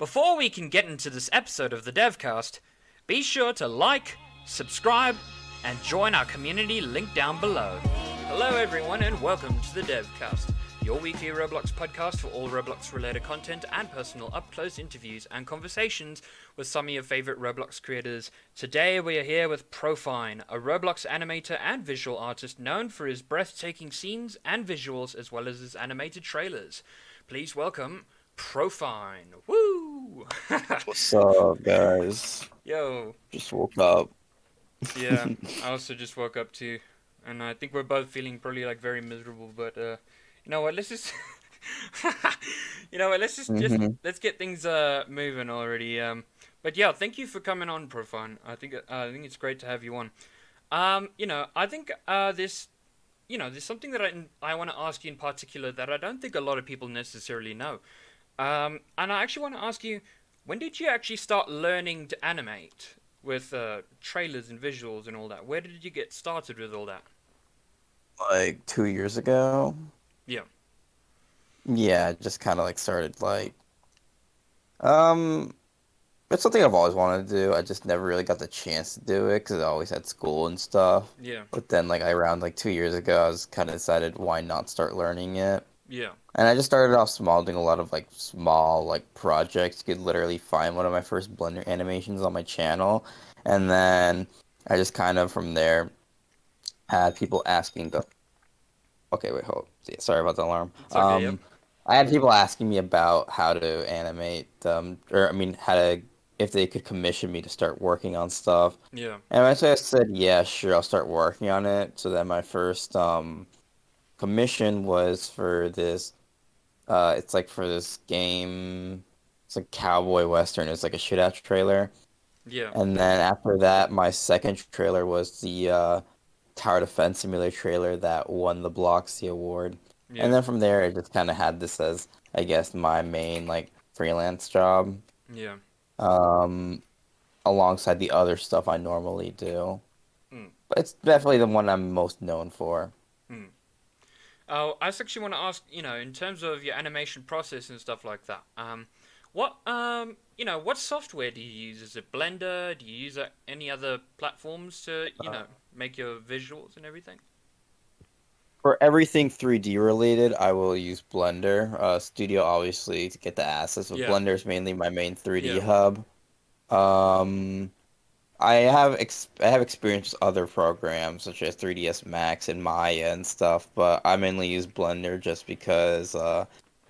Before we can get into this episode of the DevCast, be sure to like, subscribe, and join our community linked down below. Hello everyone and welcome to the DevCast, your weekly Roblox podcast for all Roblox-related content and personal up-close interviews and conversations with some of your favorite Roblox creators. Today we are here with Profine, a Roblox animator and visual artist known for his breathtaking scenes and visuals as well as his animated trailers. Please welcome Profine. Woo! What's up, guys? Yo. Just woke up. Yeah, I also just woke up too, and I think we're both feeling probably like very miserable. But you know what? Let's just, just hmm let's get things moving already. But yeah, thank you for coming on, Profine. I think it's great to have you on. I think there's something that I want to ask you in particular that I don't think a lot of people necessarily know. And I actually want to ask you, when did you actually start learning to animate with trailers and visuals and all that? Where did you get started with all that? Like 2 years ago. Yeah, Yeah, I just kind of like started um, it's something I've always wanted to do. I just never really got the chance to do it because I always had school and stuff. yeah, But then like around like 2 years ago, I was kind of decided why not start learning it. yeah, And I just started off small, doing a lot of like small like projects. You could literally find one of my first Blender animations on my channel, and then I just kind of from there had people asking the. Okay, wait, hold. Yeah, sorry about the alarm. it's okay. Yep. I had people asking me about how to animate or I mean, how to if they could commission me to start working on stuff. Yeah, And eventually I said, yeah, sure, I'll start working on it. So then my first commission was for this. It's like for this game. It's like cowboy western. It's like a shootout trailer. yeah, And then after that, my second trailer was the Tower Defense Simulator trailer that won the Bloxy Award. And yeah, then from there, I just kind of had this as, I guess, my main like freelance job, yeah. um, alongside the other stuff I normally do. Mm, But it's definitely the one I'm most known for. mm. Oh, I just actually want to ask, in terms of your animation process and stuff like that. What software do you use? Is it Blender? Do you use any other platforms to, make your visuals and everything? For everything 3D related, I will use Blender. Studio obviously to get the assets, but Yeah, Blender is mainly my main 3D yeah, hub. Um, I have experience with other programs such as 3ds Max and Maya and stuff, but I mainly use Blender just because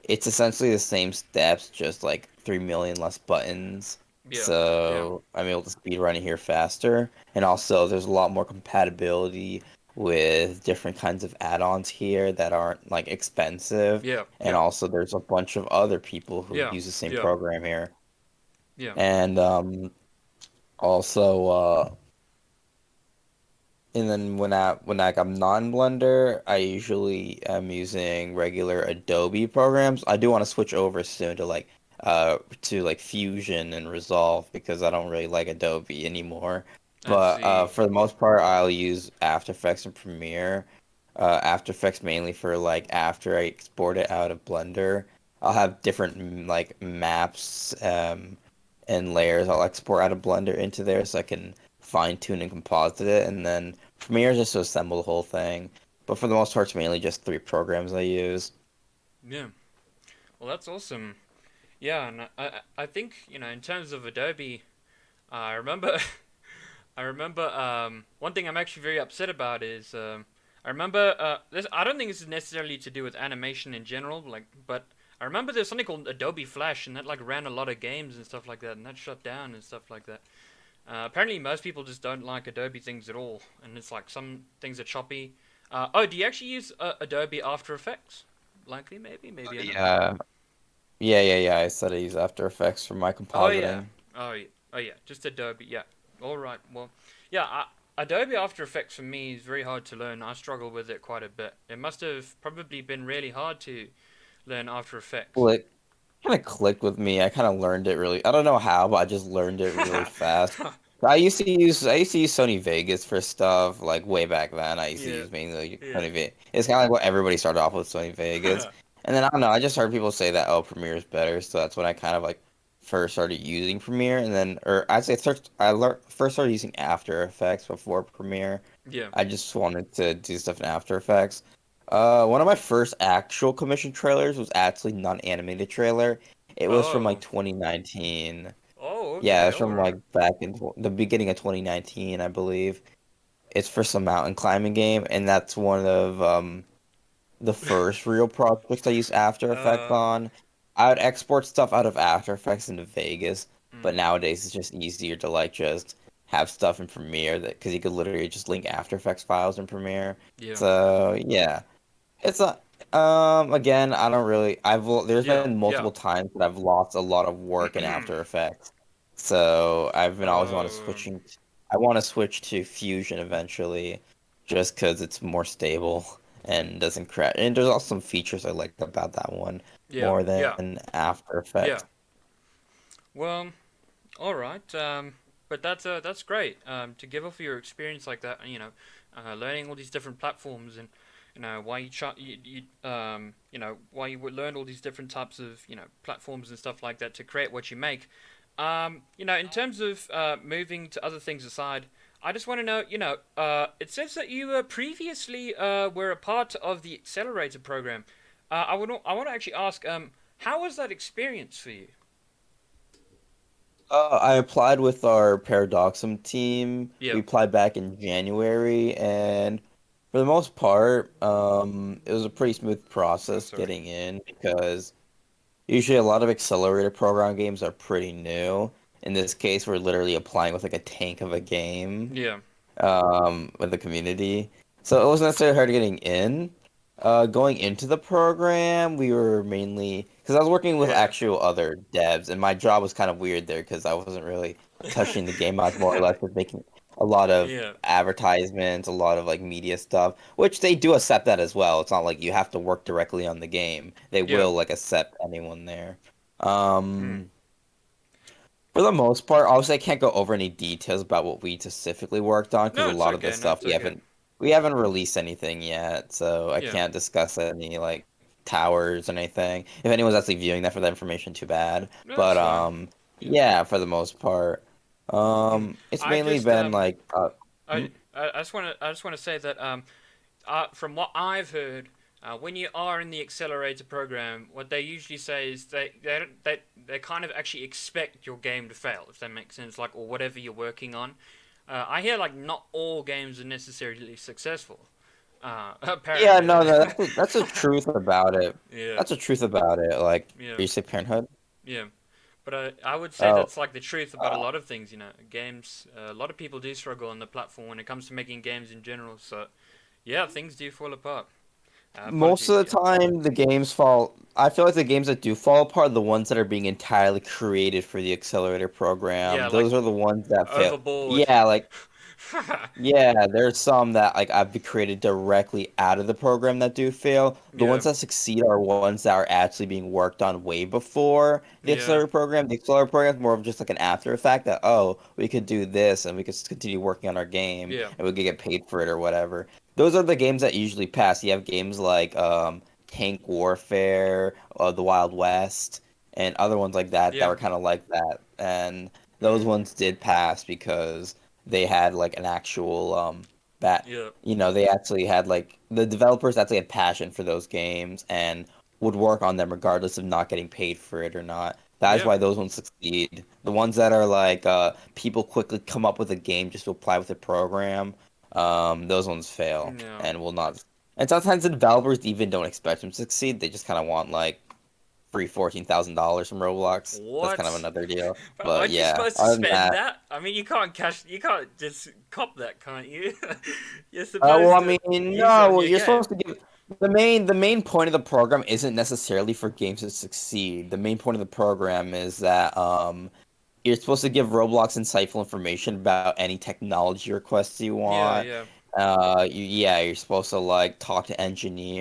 it's essentially the same steps, just like 3 million less buttons. yeah, yeah, So I'm able to speed run it here faster, and also there's a lot more compatibility with different kinds of add-ons here that aren't like expensive, yeah, and yeah, also there's a bunch of other people who yeah, use the same yeah, program here, yeah. and also and then I'm non-Blender, I usually am using regular Adobe programs. I do want to switch over soon to like Fusion and Resolve because I don't really like Adobe anymore. I But see. for the most part, I'll use After Effects and Premiere. After Effects mainly for like after I export it out of Blender. I'll have different like maps and layers I'll export out of Blender into there so I can fine tune and composite it, and then Premiere is just to assemble the whole thing. But for the most part, it's mainly just three programs I use. Yeah. Well, that's awesome. Yeah, and I think in terms of Adobe, I remember I remember one thing I'm actually very upset about is I remember this. I don't think this is necessarily to do with animation in general, but I remember there's something called Adobe Flash, and that like ran a lot of games and stuff like that, and that shut down and stuff like that. Apparently, most people just don't like Adobe things at all, and it's like some things are choppy. Do you actually use Adobe After Effects? Likely, maybe I don't know. Yeah, yeah. I said I use After Effects for my Oh yeah, compositing. oh yeah, just Adobe. Yeah, all right. Well, yeah, Adobe After Effects for me is very hard to learn. I struggle with it quite a bit. It must have probably been really hard to learn After Effects. Well, it kind of clicked with me. I kind of learned it really. I don't know how, but I just learned it really fast. I used to use Sony Vegas for stuff like way back then. I used to Yeah, use mainly yeah, Sony Vegas. It's kind of like what everybody started off with, Sony Vegas. And then I don't know, I just heard people say that, oh, Premiere is better, so that's when I kind of like first started using Premiere, and then, or I'd say first started using After Effects before Premiere. Yeah. I just wanted to do stuff in After Effects. One of my first actual commission trailers was actually not an animated trailer. It was from like Oh. 2019. Oh, Yeah, okay. it's All from right. like back in the beginning of 2019, I believe. It's for some mountain climbing game, and that's one of the first real projects I used After Effects Uh. on. I would export stuff out of After Effects into Vegas, but Mm, nowadays it's just easier to like just have stuff in Premiere that because you could literally just link After Effects files in Premiere. yeah. So yeah, it's a again I don't really there's Yeah. been Yeah. multiple times that I've lost a lot of work in After Effects. So I've been always Oh. I want to switch to Fusion eventually, just because it's more stable and doesn't crash. And there's also some features I like about that one Yeah. more Yeah. than After Yeah. Effects. Well, all right. But that's great. To give off your experience like that, learning all these different platforms and why why you would learn all these different types of platforms and stuff like that to create what you make. In terms of moving to other things aside, I just want to know, it says that you previously were a part of the accelerator program. I want to actually ask, how was that experience for you? I applied with our Paradoxum team. Yeah. We applied back in January, and for the most part, it was a pretty smooth Oh, process sorry. getting in because usually a lot of accelerated program games are pretty new. In this case, we're literally applying with like a tank of a game. Yeah. With the community. So it wasn't necessarily hard getting in. Going into the program, we were mainly because I was working with Yeah. actual other devs, and my job was kind of weird there because I wasn't really touching the game. I was more or less just making a lot of Yeah. advertisements, a lot of like media stuff, which they do accept that as well. It's not like you have to work directly on the game. They Yeah. will like accept anyone there. Mm. Um, for the most part, obviously I can't go over any details about what we specifically worked on because No, a it's lot of okay. this No, stuff it's okay. we haven't released anything yet, so I Yeah. can't discuss any like towers or anything. If anyone's actually viewing that for that information, too bad. No, it's But fine. yeah, for the most part, it's I mainly just been like hmm? I just want to say that from what I've heard, when you are in the accelerator program, what they usually say is they kind of actually expect your game to fail, if that makes sense, like or whatever you're working on. I hear like not all games are necessarily successful. Yeah, Apparently. no, no, that's the truth about it. Yeah. That's the truth about it. Like, Yeah. you say Parenthood? Yeah. But I would say Oh. that's like the truth about a lot of things, Games, a lot of people do struggle on the platform when it comes to making games in general. So, yeah, things do fall apart. Most of Apologies, the yeah. time, the games fall. I feel like the games that do fall apart are the ones that are being entirely created for the accelerator Yeah, program. like Those are the ones that fail. Overboard. Yeah, like yeah, there's some that like I've created directly out of the program that do fail. The Yeah, ones that succeed are ones that are actually being worked on way before the yeah, accelerator program. The accelerator program is more of just like an after effect that oh, we could do this and we could continue working on our game yeah, and we could get paid for it or whatever. Those are the games that usually pass. You have games like Tank Warfare, The Wild West, and other ones like that that yeah. were kind of like that. And those Mm, ones did pass because they had like an actual that yeah, they actually had like the developers actually had passion for those games and would work on them regardless of not getting paid for it or not. That is yeah. why those ones succeed. The ones that are like people quickly come up with a game just to apply with a program, those ones fail No. and will not. And sometimes the developers even don't expect them to succeed. They just kind of want like free $14,000 from Roblox. That's kind of What? another deal. But But aren't you yeah, supposed to other than spend that. that? I mean, you can't just cop that, can't you? You're Well, supposed I to mean, use it no. on Well, your you're game. supposed to give the main point of the program isn't necessarily for games to succeed. The main point of the program is that you're supposed to give Roblox insightful information about any technology requests you Yeah, want. yeah, Yeah, you're supposed to like talk to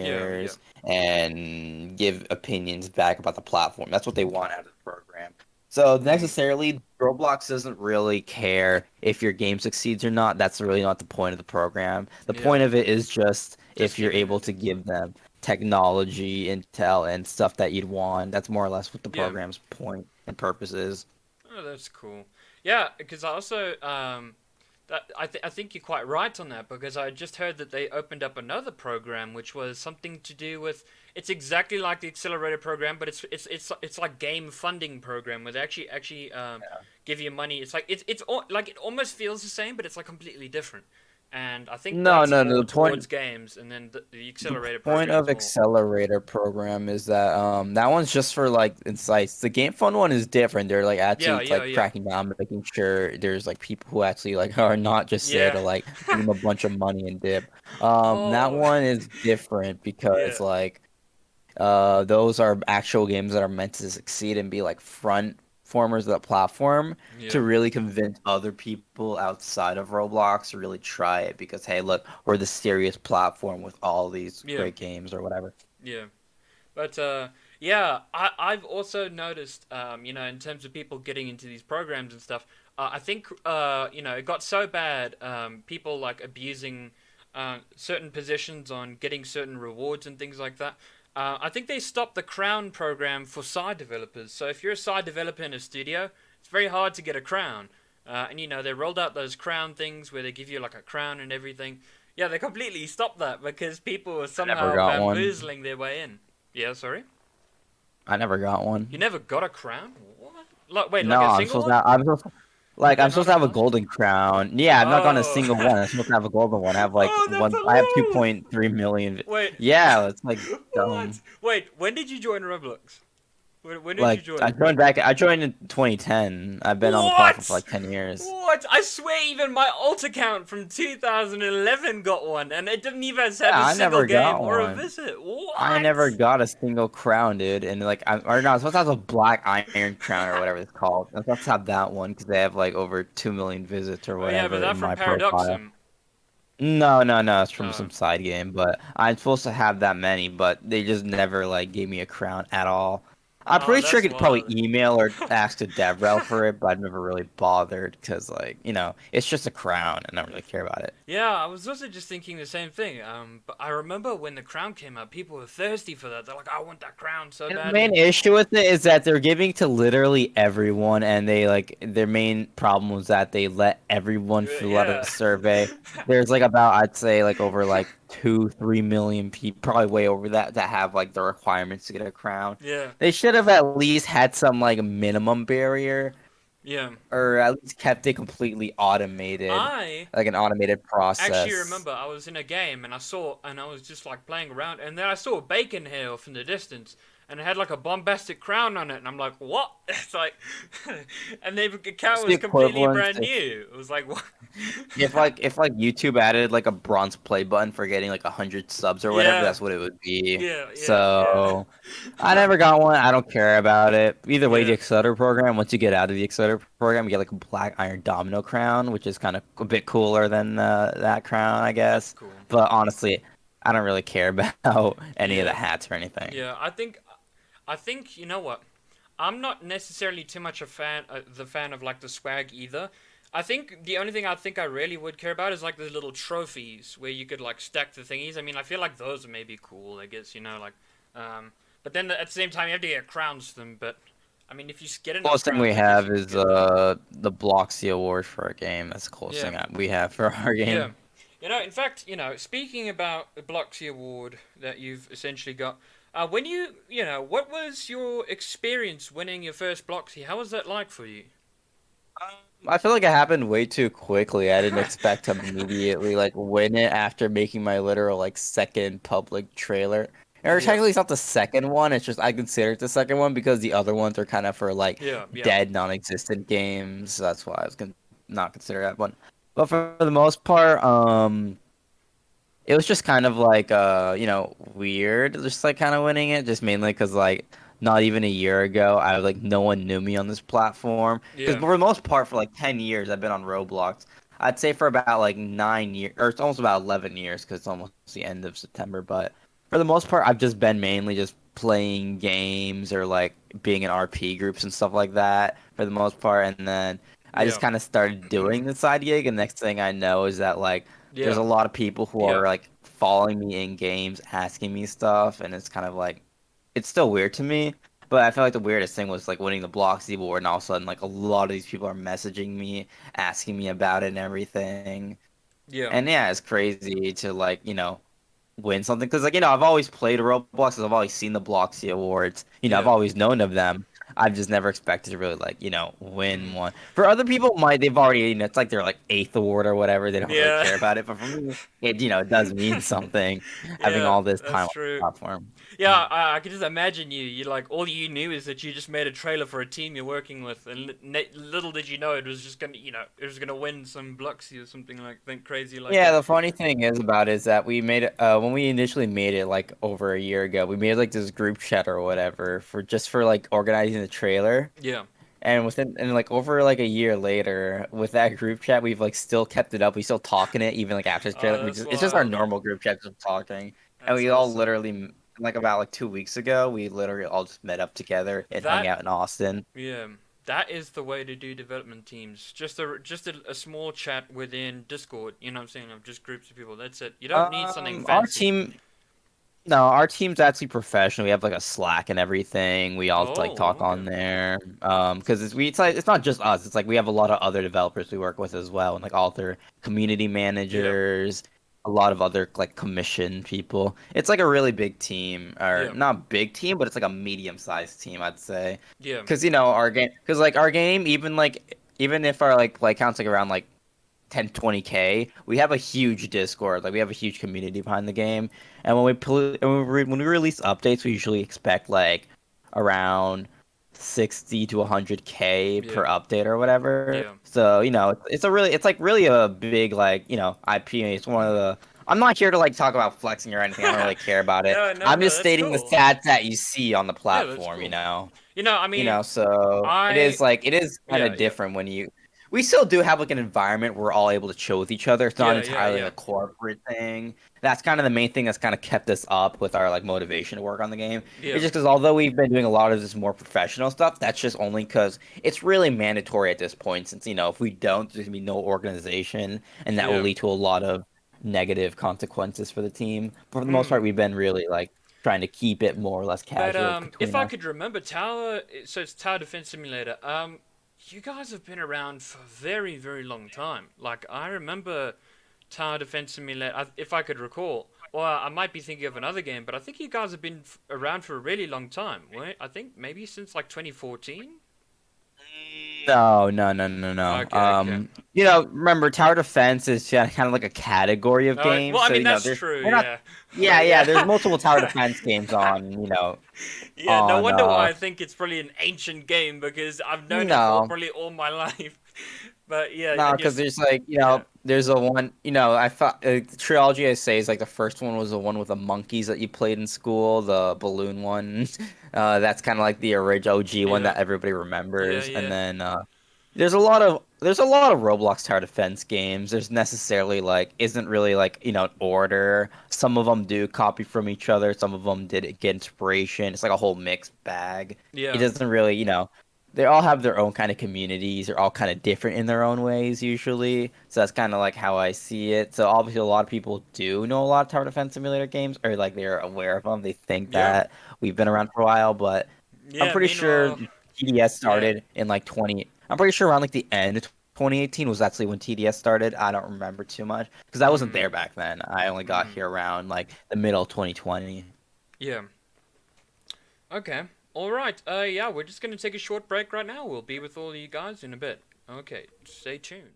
yeah, yeah, engineers and give opinions back about the platform. That's what they want out of the program. So mm, necessarily, Roblox doesn't really care if your game succeeds or not. That's really not the point of the program. The yeah. point of it is just Just if you're giving able it. to give them technology, intel, and stuff that you'd want. That's more or less what the Yeah. program's point purposes. Oh, that's cool. Yeah, because I also I think you're quite right on that because I just heard that they opened up another program which was something to do with it's exactly like the accelerator program, but it's like game funding program where they actually give you money. It's like like it almost feels the same, but it's like completely different. And I think No, that's no, no. more The point towards games, and then the The accelerator point program is of more. accelerator program is that that one's just for like insights. The game fun one is different. They're like Yeah, actually yeah, like yeah, cracking down, making sure there's like people who actually like are not just there yeah. to like give them a bunch of money and dip. That Oh, one is different because yeah, like those are actual games that are meant to succeed and be like front formers of the platform yeah, to really convince other people outside of Roblox to really try it because hey, look, we're the serious platform with all these yeah, great games or whatever. yeah. But yeah, I've also noticed, in terms of people getting into these programs and stuff, I think it got so bad, people like abusing certain positions on getting certain rewards and things like that. I think they stopped the crown program for side developers. So if you're a side developer in a studio, it's very hard to get a crown. And they rolled out those crown things where they give you like a crown and everything. Yeah, they completely stopped that because people were I never somehow got one. bamboozling their way in. Yeah, sorry. I never got You one. never got a crown? What? Like, wait, like No, a single one? Did they I'm supposed not to have a allow you? golden crown. Yeah, I've not gotten a Oh. single one. I'm supposed to have a golden one. Oh, that's I have hilarious. 2.3 million. Wait. Yeah, it's like What? dumb. Wait, when did you join Roblox? When did you join? I joined in 2010. I've been on the platform for What? like 10 years. What? I swear even my alt account from 2011 got one and it didn't even have Yeah, a I single never game got or a one. visit. I never What? got a single crown, dude. And like, or no, I'm supposed to have a black iron crown or whatever it's called. I'm supposed to have that one because they have like over 2 million visits or Oh yeah, but whatever that in from my profile. Paradoxum. No, no, no. It's from Uh, some side game, but I'm supposed to have that many, but they just never like gave me a crown at all. I'm oh, pretty sure I that's could probably wild. email or ask the DevRel for it, but I've never really bothered because like, it's just a crown and I don't really care about it. Yeah, I was also just thinking the same thing. But I remember when the crown came out, people were thirsty for that. They're like, I want that crown so And the badly. main issue with it is that they're giving to literally everyone, and they like their main problem was that they let everyone fill out a Yeah. survey. There's like about I'd say like over like 2, 3 million people, probably way over that have like the requirements to get a crown. Yeah. They should have at least had some like minimum barrier, Yeah. or at least kept it completely automated, I like an automated actually process. remember I was in a game and I was just like playing around and then I saw a bacon hill from the distance and it had like a bombastic crown on it and I'm like, what? It's like, and the It's account the was completely equivalent. brand new. It was like, what? If like YouTube added like a bronze play button for getting like 100 subs or whatever, Yeah. that's what it would be. Yeah. Yeah. Yeah. So I never got one. I don't care about it. Either way, the Yeah. Accelerator program, once you get out of the Accelerator program, you get like a Black Iron Domino crown, which is kind of a bit cooler than that crown, I That's guess. cool. But honestly, I don't really care about any of the Yeah. hats or anything. Yeah. I think you know what? I'm not necessarily too much the fan of like the swag either. I think the only thing I think I really would care about is like the little trophies where you could like stack the thingies. I mean, I feel like those are maybe cool. I guess like, um, but then at the same time you have to get crowns for them. But I mean, if you get enough Coolest thing we crowns, I guess have you could is get them. the Bloxy Award for our game. That's the coolest Yeah, thing we have for our yeah. game. In fact, speaking about the Bloxy Award that you've essentially got, what was your experience winning your first Bloxy? How was that like for you? I feel like it happened way too quickly. I didn't expect to immediately like win it after making my literal like second public trailer. Or Yeah, technically it's not the second one, it's just I consider it the second one because the other ones are kind of for like yeah, yeah, dead non-existent games. So that's why I was gonna not consider that one. But for the most part, it was just kind of like weird, just like kind of winning it, just mainly because like not even a year ago, I like no one knew me on this platform. Because yeah, for the most part, for like 10 years, I've been on Roblox. I'd say for about like 9 years, or it's almost about 11 years, because it's almost the end of September. But for the most part, I've just been mainly just playing games or like being in RP groups and stuff like that for the most part, and then I just yeah, kind of started doing the side gig, and next thing I know is that like there's yeah, a lot of people who yeah, are like following me in games, asking me stuff, and it's kind of like it's still weird to me. But I feel like the weirdest thing was like winning the Bloxy Award, and all of a sudden, like a lot of these people are messaging me, asking me about it and everything. Yeah. And yeah, it's crazy to like, win something because like I've always played Roblox, I've always seen the Bloxy Awards, I've Yeah. always known of them. I've just never expected to really like win Mm. one. For other people, might they've already it's like their like eighth award or whatever. They don't really Yeah. care about it, but for me, it does mean something having Yeah, all this time that's on true. the platform. Yeah, I can just imagine you. You like all you knew is that you just made a trailer for a team you're working with, and little did you know it was just gonna, it was gonna win some Bloxy or something like think crazy like Yeah, that. the funny thing is about it is that we made it when we initially made it like over a year ago. We made like this group chat or whatever for like organizing the trailer. Yeah. And like over like a year later, with that group chat, we've like still kept it up. We still talk in it even like after the trailer. Oh, that's It's just our wild. normal group chat just talking. And That's we all awesome. literally like about like 2 weeks ago, we literally all just met up together and hung That out in Austin. Yeah, that is the way to do development teams. Just a small chat within Discord. You know what I'm saying? Of just groups of people. That's it. You don't need something Our fancy. team No, our team's actually professional. We have like a Slack and everything. We all like Oh, talk okay. on there. Because it's like it's not just us. It's like we have a lot of other developers we work with as well, and like all their community Yeah, managers, a lot of other like commission people. It's like a really big team, or yeah, not big team, but it's like a medium-sized team, I'd say. yeah. Because our game, even if our like counts like around like 10 20K, we have a huge Discord, like we have a huge community behind the game. And when we release updates, we usually expect like around 60 to 100K Yeah, per update or whatever. yeah. So it's like really a big like IP. It's one of the I'm not here to like talk about flexing or anything. I don't really care about it. No, no, I'm no. just That's stating the cool. stats that you see on the Yeah, that's platform, cool. I you mean, know, so I it is kind yeah, of yeah, different when we still do have like an environment where we're all able to chill with each other. It's not yeah, yeah, entirely yeah, like a corporate thing. That's kind of the main thing that's kind of kept us up with our like motivation to work on the game. yeah. It's just because although we've been doing a lot of this more professional stuff, that's just only because it's really mandatory at this point. Since if we don't, there's gonna be no organization, and that will Yeah. lead to a lot of negative consequences for the team. But for the most part, Mm. we've been really like trying to keep it more or less But casual if between I us. could remember, so it's Tower Defense Simulator. You guys have been around for a very, very long time. Like I remember Tower Defense Simulator, if I could recall. Or I might be thinking of another game, but I think you guys have been around for a really long time. Right? I think maybe since like 2014. No, no, no, no, no. Okay, okay. Remember, tower defense is kind of like a category of Well, games. I So mean that's there's true, we're not. yeah. Yeah, But yeah. yeah, There's multiple tower defense games on. yeah. No On wonder why I think it's probably an ancient game because I've known it for no, probably all my life. But yeah, no, and because just there's like yeah, there's a one. I thought the trilogy I say is like the first one was the one with the monkeys that you played in school, the balloon one. That's kind of like the original OG one yeah, that everybody yeah, remembers, and yeah, then there's a lot of Roblox tower defense games. There's necessarily like isn't really like an order. Some of them do copy from each other. Some of them did get inspiration. It's like a whole mixed bag. It yeah. doesn't really they all have their own kind of communities. They're all kind of different in their own ways usually. So that's kind of like how I see it. So obviously a lot of people do know a lot of tower defense simulator games, or like they're aware of them. They think Yeah. that we've been around for a while, but I'm Yeah, pretty sure meanwhile, TDS yeah. started in like 20. I'm pretty sure around like the end of 2018 was actually when TDS started. I don't remember too much because I wasn't Mm, there back then. I only got mm, here around like the middle of 2020. yeah. Okay. All right. Yeah, we're just gonna take a short break right now. We'll be with all of you guys in a bit. Okay, stay tuned.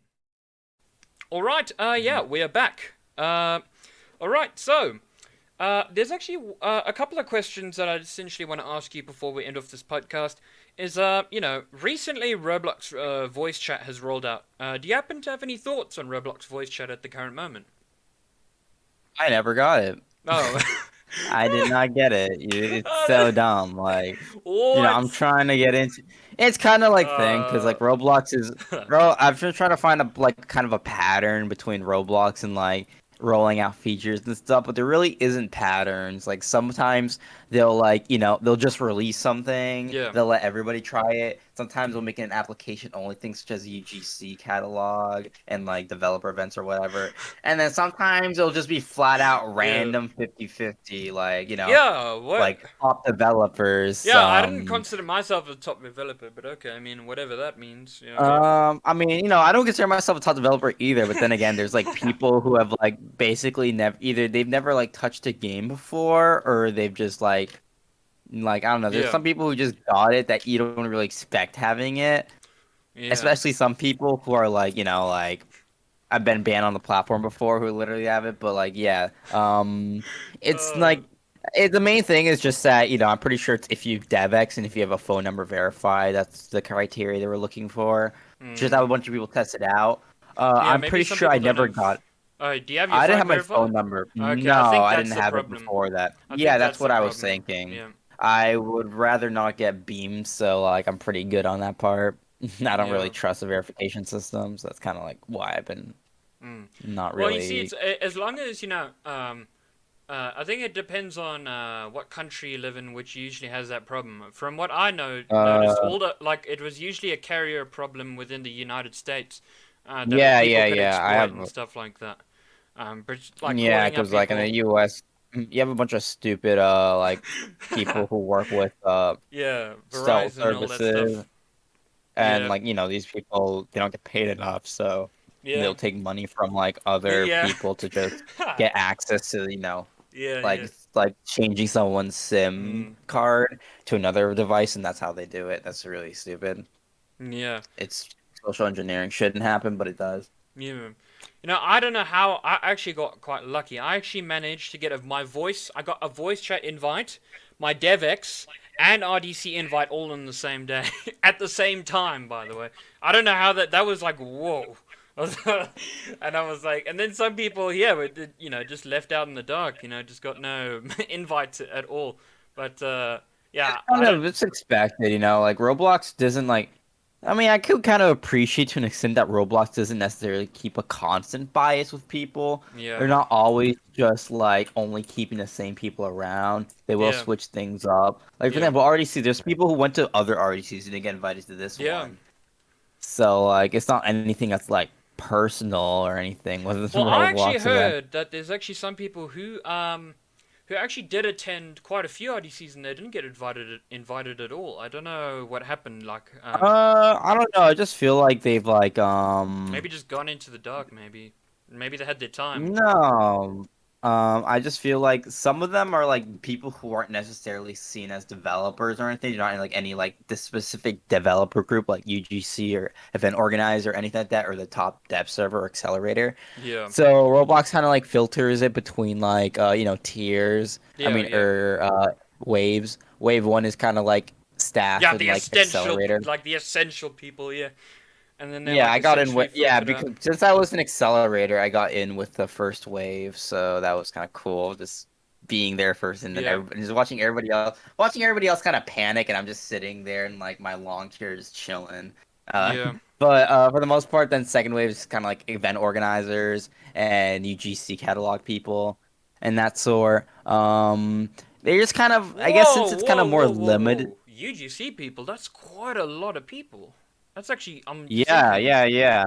All right. Yeah, we are back. All right. So, there's actually a couple of questions that I essentially want to ask you before we end off this podcast. Recently Roblox voice chat has rolled out. Do you happen to have any thoughts on Roblox voice chat at the current moment? I never got it. Oh. I did not get it. It's Oh, so dumb. Like, I'm what? trying to get into. It's kind of like thing because Uh, like Roblox is, bro. I've been trying to find a like kind of a pattern between Roblox and like rolling out features and stuff, but there really isn't patterns. Like sometimes they'll like they'll just release something. yeah, They'll let everybody try it. Sometimes we'll make an application only things such as UGC catalog and like developer events or whatever. And then sometimes it'll just be flat out Yeah. random 50-50, like, Yeah. What? like top developers. Yeah, I didn't consider myself a top developer, but okay. I mean, whatever that means. Yeah. Okay. I mean, I don't consider myself a top developer either, but then again, there's like people who have like basically never either they've never like touched a game before or they've just like I don't know, there's Yeah. some people who just got it that you don't really expect having it, Yeah. especially some people who are like, like I've been banned on the platform before who literally have it, but like yeah, it's Uh. like the main thing is just that I'm pretty sure it's if you DevX and if you have a phone number verified, that's the criteria they were looking for. Just have Mm. a bunch of people test it out. Yeah. I'm Maybe pretty some sure I people don't never have. got. Oh, do you have your I didn't phone have my verified? phone number. Okay, No, I think I that's didn't the have it problem. before that. I Yeah, think that's that's the what I was problem. thinking. Yeah. I would rather not get beamed, so like I'm pretty good on that part. I don't really Yeah. trust the verification systems. That's kind of like why I've been Mm. not Well, you see, really. it's as long as I think it depends on what country you live in, which usually has that problem. From what I noticed, Uh, all the like it was usually a carrier problem within the United States that yeah, people yeah, could yeah. I exploit have, and stuff like that. But like yeah, calling up because like in the people, U.S., you have a bunch of stupid like people who work with yeah, cell Verizon and all that services, stuff. and Yeah, like these people they don't get paid enough, so yeah, they'll take money from like other yeah, people to just get access to yeah, like yeah. like changing someone's SIM Mm, card to another device, and that's how they do it. That's really stupid. yeah. It's social engineering. Shouldn't happen, but it does. Yeah. I don't know how I actually got quite lucky. I actually managed to get I got a voice chat invite, my DevX, and RDC invite all on the same day. At the same time, by the way. I don't know how that was like, whoa. And I was like, and then some people, yeah, just left out in the dark, just got no invite at all. But, yeah, I don't I don't, know. It's expected, like Roblox doesn't like. I mean, I could kind of appreciate to an extent that Roblox doesn't necessarily keep a constant bias with people. They're yeah, not always just like only keeping the same people around. They will yeah, switch things up. Like for yeah, example, RDC. There's people who went to other RDCs and didn't get invited to this yeah. one. So like, it's not anything that's like personal or anything with Well, I actually Roblox event. heard that there's actually some people who actually did attend quite a few IDCs and they didn't get invited at all. I don't know what happened. Like I don't know. I just feel like they've like maybe just gone into the dark. Maybe they had their time. no. I just feel like some of them are like people who aren't necessarily seen as developers or anything. You're not in like any like the specific developer group like UGC or event organizer or anything like that, or the top dev server or accelerator. Yeah, So Roblox kind of like filters it between like tiers. I yeah, mean, yeah, or waves. Wave one is kind of like staff yeah. and like accelerator. The essential people. Yeah, and then they Yeah, like I got in essentially with yeah filtered out. because since I was an accelerator, I got in with the first wave, so that was kind of cool. Just being there first, and then Yeah, everybody just watching everybody else kind of panic, and I'm just sitting there in like my lawn chair, just chilling. Uh, yeah. but for the most part, then second wave is kind of like event organizers and UGC catalog people and that sort. They just kind of, I guess, Whoa, since it's kind whoa, of more whoa, whoa, limited. whoa! UGC people. That's quite a lot of people. That's actually I'm Yeah, thinking. yeah, yeah.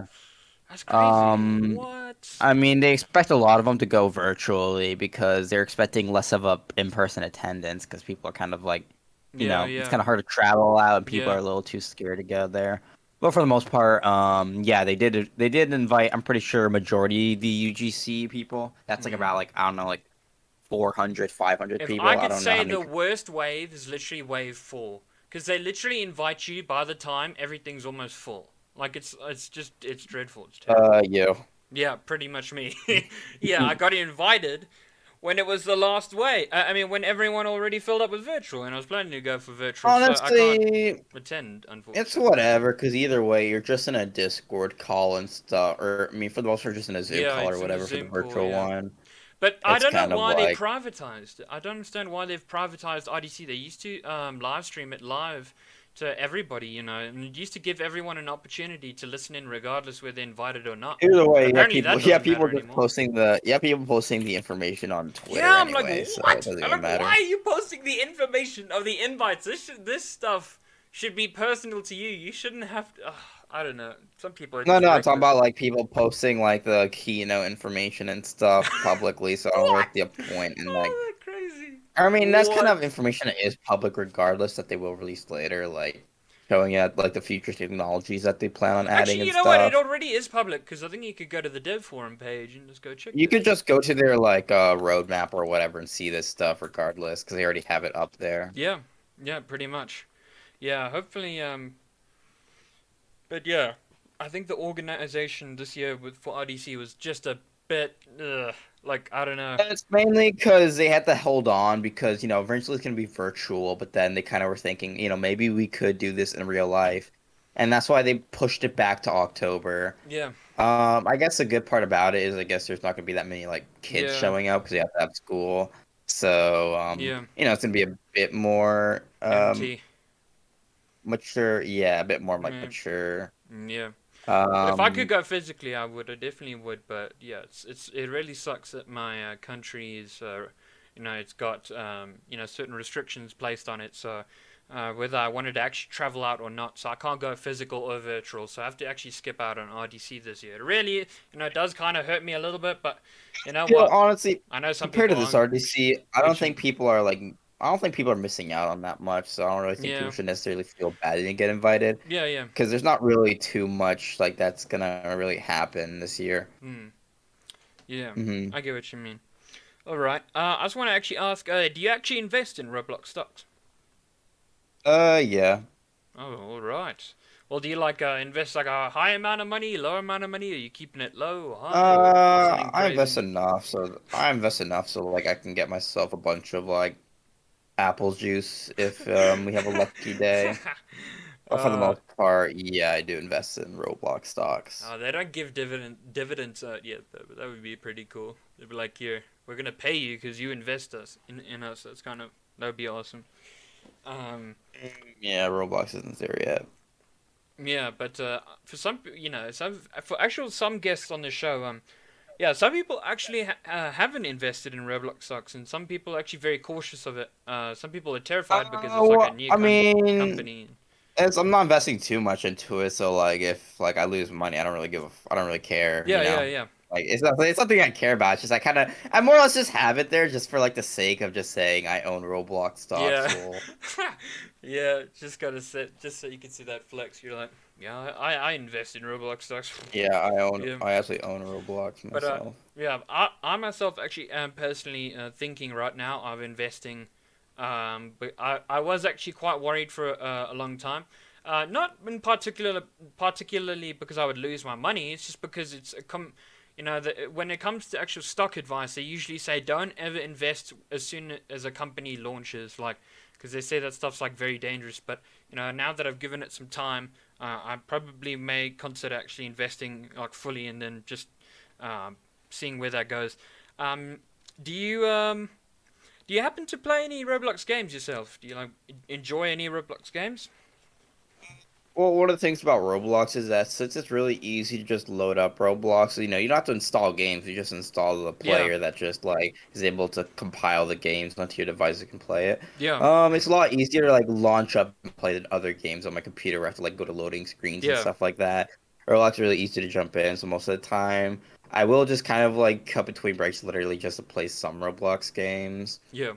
That's crazy. Um, What? I mean, they expect a lot of them to go virtually because they're expecting less of a in-person attendance because people are kind of like, Yeah, it's yeah, kind of hard to travel out and people are yeah. a little too scared to go there. But for the most part, yeah, they did invite, I'm pretty sure majority the UGC people. That's like Mm. about like I don't know, like 400, 500 If I people. I could don't know say how many. the worst wave is literally wave four, because they literally invite you by the time everything's almost full. Like it's dreadful. It's terrible. You. Yeah, pretty much me. Yeah, I got invited when it was the last way. I mean, when everyone already filled up with virtual, and I was planning to go for virtual, so I can't Honestly, attend, it's unfortunately. whatever, because either way, you're just in a Discord call and stuff, or I mean, for the most part, just in a Zoom Yeah, call or it's in the whatever for the Zoom call. virtual Yeah. one. But I It's don't know kind of why they like, privatized it. I don't understand why they've privatized IDC. They used to live stream it live to everybody, and it used to give everyone an opportunity to listen in regardless whether they're invited or not. either But way, apparently that yeah, doesn't people matter just anymore. posting people posting the information on Twitter Yeah, I'm like, anyway, so it what? doesn't I'm even like, why matter. are you posting the information of the invites? This stuff should be personal to you. You shouldn't have to. I don't know. Some people are No, just no, I'm talking reckless. about like people posting like the keynote information and stuff publicly, so I don't really What? see a point in like. Oh, that's crazy. I mean, that's kind of What? information that is public regardless that they will release later, like showing at like the future technologies that they plan on adding Actually, and you know what? It stuff. already is public because I think you could go to the dev forum page and just go check You this. could just go to their like roadmap or whatever and see this stuff regardless because they already have it up there. Yeah, yeah, pretty much. Yeah, hopefully. But yeah, I think the organization this year with for RDC was just a bit, like I don't know. It's mainly because they had to hold on because eventually it's gonna be virtual, but then they kind of were thinking maybe we could do this in real life, and that's why they pushed it back to October. Yeah, I guess the good part about it is I guess there's not gonna be that many like kids yeah, showing up because you have to have school. So yeah. it's gonna be a bit more Empty. mature. Yeah, a bit more like Yeah, mature. yeah. If I could Um, go physically, I would. I definitely would. But yeah, it really sucks that my country is, it's got certain restrictions placed on it. So whether I wanted to actually travel out or not, so I can't go physical or virtual. So I have to actually skip out on RDC this year. It really, it does kind of hurt me a little bit. But you know what? honestly, I know some compared people to this aren't RDC, itching. I don't think people are missing out on that much. So I don't really think people Yeah, should necessarily feel bad they didn't get invited yeah, yeah. because there's not really too much like that's gonna really happen this year. Hmm. Yeah, Hmm. I get what you mean. All right. I just want to actually ask, do you actually invest in Roblox stocks? Yeah. Oh, all right. Well, do you like invest like a high amount of money, low amount of money? Are you keeping it low or high or something I invest crazy? enough so like I can get myself a bunch of like apple juice if we have a lucky day. But for the uh, most part, yeah, I do invest in Roblox stocks. they don't give dividends out yet though, but that would be pretty cool. They'd be like, here, we're gonna pay you because you invest us in us. That's kind of that would be awesome. Um, Yeah, Roblox isn't there yet. yeah, but for some, for actual some guests on the show, yeah, some people actually haven't invested in Roblox stocks, and some people are actually very cautious of it. Some people are terrified because it's like a Well, new I mean, company. I'm not investing too much into it, so like if like I lose money, I don't really care, Yeah, yeah, yeah, Like it's nothing I care about. It's just I more or less just have it there just for like the sake of just saying I own Roblox stocks. yeah, Well, yeah. Just gotta sit, just so you can see that flex. You're like, yeah, I invest in Roblox stocks. yeah, Yeah, I actually own Roblox but myself. yeah, I myself actually am personally thinking right now of investing. But I was actually quite worried for a long time. Not in particularly because I would lose my money. It's just because when it comes to actual stock advice, they usually say don't ever invest as soon as a company launches, like because they say that stuff's like very dangerous. But now that I've given it some time, I probably may consider actually investing like fully and then just seeing where that goes. Um, do you do you happen to play any Roblox games yourself? Do you like enjoy any Roblox games? Well, one of the things about Roblox is that since it's really easy to just load up Roblox, you don't have to install games. You just install the Yeah, player that just like is able to compile the games onto your device that can play it. yeah, It's a lot easier to like launch up and play than other games on my computer where I have to like go to loading screens and yeah, stuff like that. Roblox is really easy to jump in, so most of the time I will just kind of like cut between breaks literally just to play some Roblox games. yeah.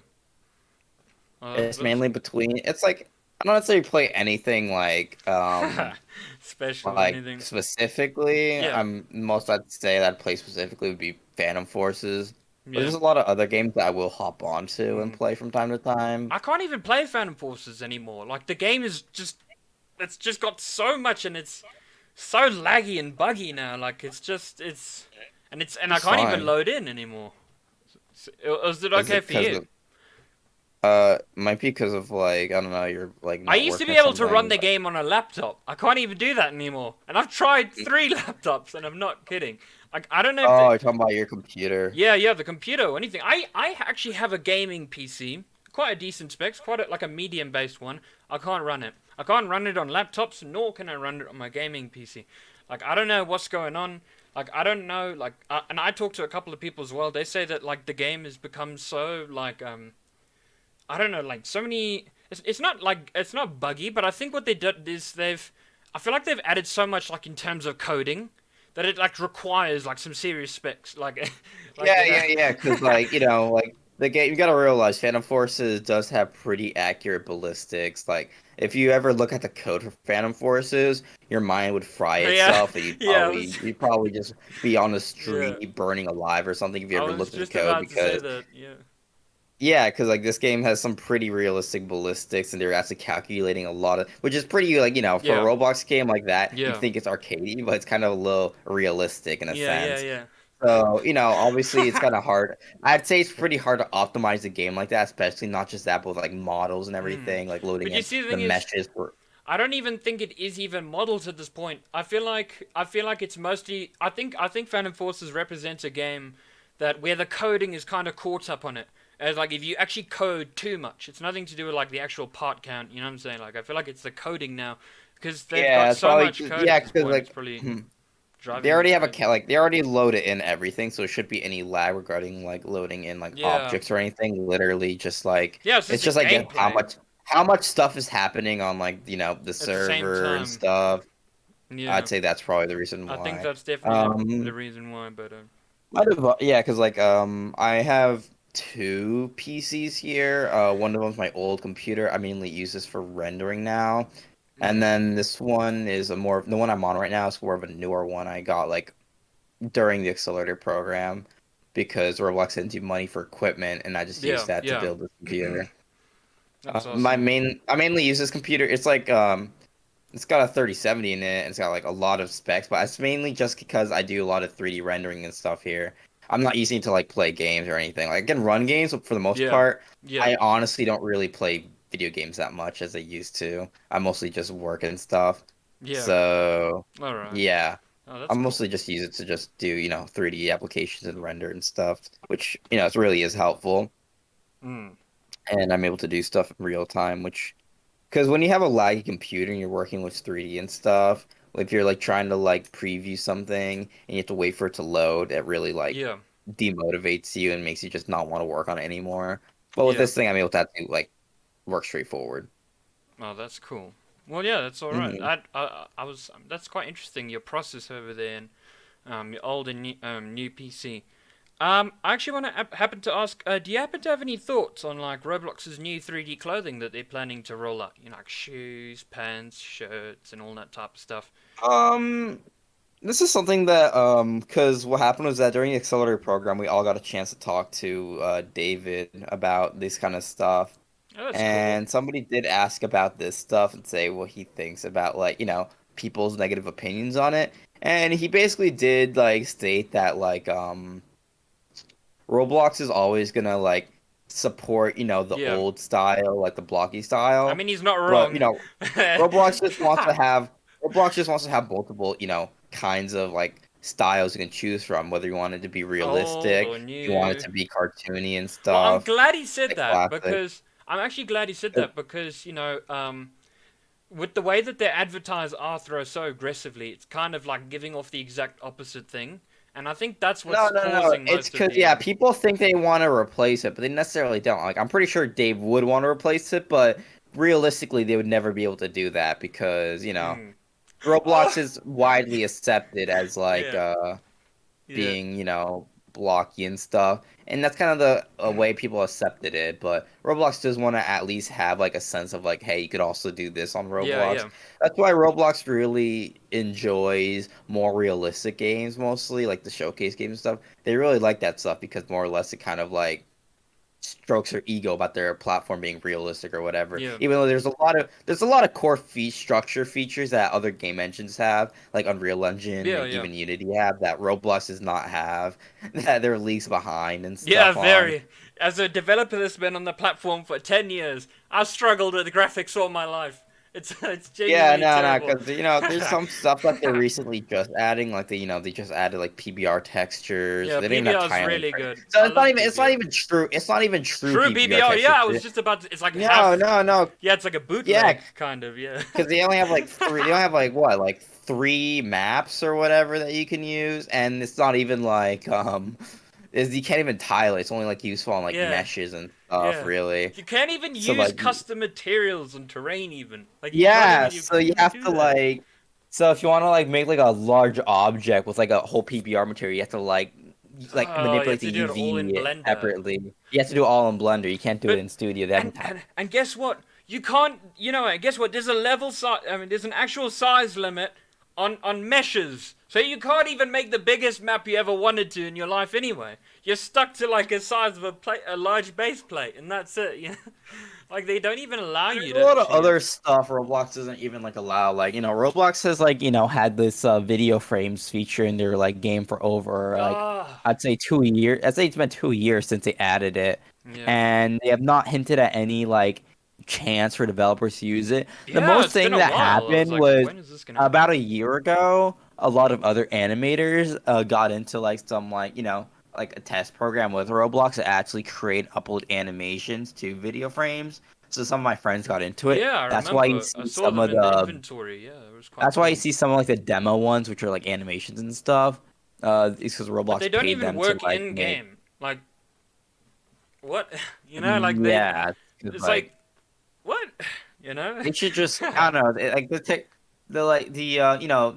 It's That's mainly between it's like I don't necessarily play anything special or like anything. specifically, Yeah, most I'd say that I play specifically would be Phantom Forces. But yeah. there's a lot of other games that I will hop onto and Mm. play from time to time. I can't even play Phantom Forces anymore. Like the game is it's just got so much and it's so laggy and buggy now. Like and I It's can't even fine. load in anymore. Is it Is okay it for because you? of might be because of like I don't know, you're like I not used to working be or able to run something. the But game on a laptop. I can't even do that anymore. And I've tried 3 laptops, and I'm not kidding. Like I don't know if oh, the you're talking about your computer. yeah the computer or anything. I actually have a gaming PC, quite a decent specs, like a medium based one. I can't run it. I can't run it on laptops, nor can I run it on my gaming PC. Like I don't know what's going on. Like I don't know. And I talked to a couple of people as well. They say that like the game has become so like I don't know, like so many. it's not like it's not buggy, but I think what they did is I feel like they've added so much like in terms of coding that it like requires like some serious specs, like like Yeah, you know. yeah. Because like like the game, you gotta realize Phantom Forces does have pretty accurate ballistics. Like if you ever look at the code for Phantom Forces, your mind would fry Yeah, itself, and yeah, I was, you'd probably just be on the yeah, street burning alive or something if you I ever was looked at the just code. about to say Because that. Yeah, yeah, because like this game has some pretty realistic ballistics, and they're actually calculating a lot of, which is pretty like for a yeah, Roblox game like that, you'd yeah, think it's arcadey, but it's kind of a little realistic in a yeah, yeah, sense. yeah. So, obviously it's kind of hard. I'd say it's pretty hard to optimize a game like that, especially not just that, but with like models and Mm. everything, like loading But you in see, the the thing is, meshes for. I don't even think it is even models at this point. I feel like it's mostly. I think Phantom Forces represents a game that where the coding is kind of caught up on it. As like if you actually code too much, it's nothing to do with like the actual part count. You know what I'm saying? Like I feel like it's the coding now because they've got Yeah, it's so probably much just, code at yeah, this because point. It's like probably they driving me already have a crazy. like they already load it in everything, so it should be any lag regarding like loading in like Yeah, objects or anything. Literally, just like yeah. It's just it's the just like gameplay how much stuff is happening on like the at the same server and time. stuff. Yeah, I'd say that's probably the reason I think why. that's definitely the Um, reason why. But yeah, because like I have two PCs here. One of them's my old computer. I mainly use this for rendering now, and mm, then this one is the one I'm on right now is more of a newer one I got like during the accelerator program because Roblox sends you money for equipment, and I just use yeah, that to yeah. build this computer. That's awesome. I mainly use this computer. It's like it's got a 3070 in it, and it's got like a lot of specs, but it's mainly just because I do a lot of 3D rendering and stuff here. I'm not using it to like play games or anything. Like I can run games, but for the most Yeah, part, yeah, I honestly don't really play video games that much as I used to. I mostly just work and stuff. yeah. So All right. yeah, Oh, that's I cool. mostly just use it to just do 3D applications and render and stuff, which it really is helpful, Mm. and I'm able to do stuff in real time, which because when you have a laggy computer and you're working with 3D and stuff, if you're like trying to like preview something and you have to wait for it to load, it really like Yeah, demotivates you and makes you just not want to work on it anymore. But with yeah. this thing, I'm able to have to like work straightforward. Oh, that's cool. Well, yeah, that's all right. Hmm I was. That's quite interesting. Your process over there, and your old and new PC. I actually want to happen to ask. Do you happen to have any thoughts on like Roblox's new 3D clothing that they're planning to roll out? You know, like shoes, pants, shirts, and all that type of stuff. Um, this is something that because what happened was that during the accelerator program, we all got a chance to talk to David about this kind of stuff. Oh, that's cool. And somebody did ask about this stuff and say what he thinks about like, people's negative opinions on it. And he basically did like state that like Roblox is always gonna like support, the Yeah. old style, like the blocky I style. mean, he's not But, wrong. Roblox just wants to have Roblox just wants to have multiple, kinds of like styles you can choose from, whether you want it to be Old realistic, or if you want it new. to be cartoony and Well, I'm stuff, glad he said like that classic. because I'm actually glad he said that because with the way that they advertise Arthro so aggressively, it's kind of like giving off the exact opposite thing, and I think that's No, what's no, no. causing It's most of because the yeah, people think they want to replace it, but they necessarily don't. Like, I'm pretty sure Dave would want to replace it, but realistically, they would never be able to do that because mm. Roblox Oh, is widely accepted as like yeah, yeah, being blocky and stuff, and that's kind of the way people accepted it. But Roblox does want to at least have like a sense of like, hey, you could also do this on yeah, Roblox. yeah, That's why Roblox really enjoys more realistic games, mostly like the showcase games and stuff. They really like that stuff because more or less it kind of like strokes their ego about their platform being realistic or whatever. yeah, Even though there's a lot of core fee structure features that other game engines have, like Unreal Engine yeah, and yeah, even Unity have that Roblox does not have, that they're leagues behind and yeah. stuff on. Very. As a developer that's been on the platform for 10 years, I've struggled with the graphics all my life. It's Yeah, genuinely no, no, terrible. because there's some stuff that they're recently just adding, like they just added like PBR textures. Yeah, They don't even have PBR is tiling. really good. So I it's not love even it's not PBR. even true. It's not even true True PBR PBR, yeah, textures. I was just about to, it's like No, half, no, no. yeah, it's like a Yeah, bootleg, kind of, yeah. because they only have like three. They only have like what, like three maps or whatever that you can use, and it's not even like is you can't even tile it. It's only like useful on like Yeah, meshes and stuff, yeah. really. You can't even So use like, custom materials and terrain even. Like yeah, you so can't you even have do to that. like, so if you want to like make like a large object with like a whole PBR material, you have to like Oh, you have manipulate to the do it all in UV Blender. separately. You have to do it all in Blender. You can't do it But in Studio. They haven't. and guess what? You can't. You know. Guess what? There's a level size. I mean, there's an actual size limit on meshes. So you can't even make the biggest map you ever wanted to in your life anyway. You're stuck to like a size of a large base plate, and that's it. You know? Like they don't even allow There's you a to lot of actually. other stuff Roblox doesn't even like allow. Like, Roblox has like, had this video frames feature in their like game for over like Ah, I'd say 2 years. I'd say it's been 2 years since they added it. yeah. And they have not hinted at any like chance for developers to use it. The Yeah, most it's been thing a that while. I was happened like, was when is this gonna about happen? a year ago, a lot of other animators got into like some like, like a test program with Roblox to actually create upload animations to video frames. So some of my friends got into it. Yeah, I That's why you remember. I see saw some them of in the the inventory. Yeah, it was quite that's why you cool. see some of like the demo ones, which are like animations and stuff. It's because But they Roblox don't paid even them to work like in make. game. Like what? You know, like they. Yeah, because It's like like what? You know? they should just, I don't know, like the tech, the like the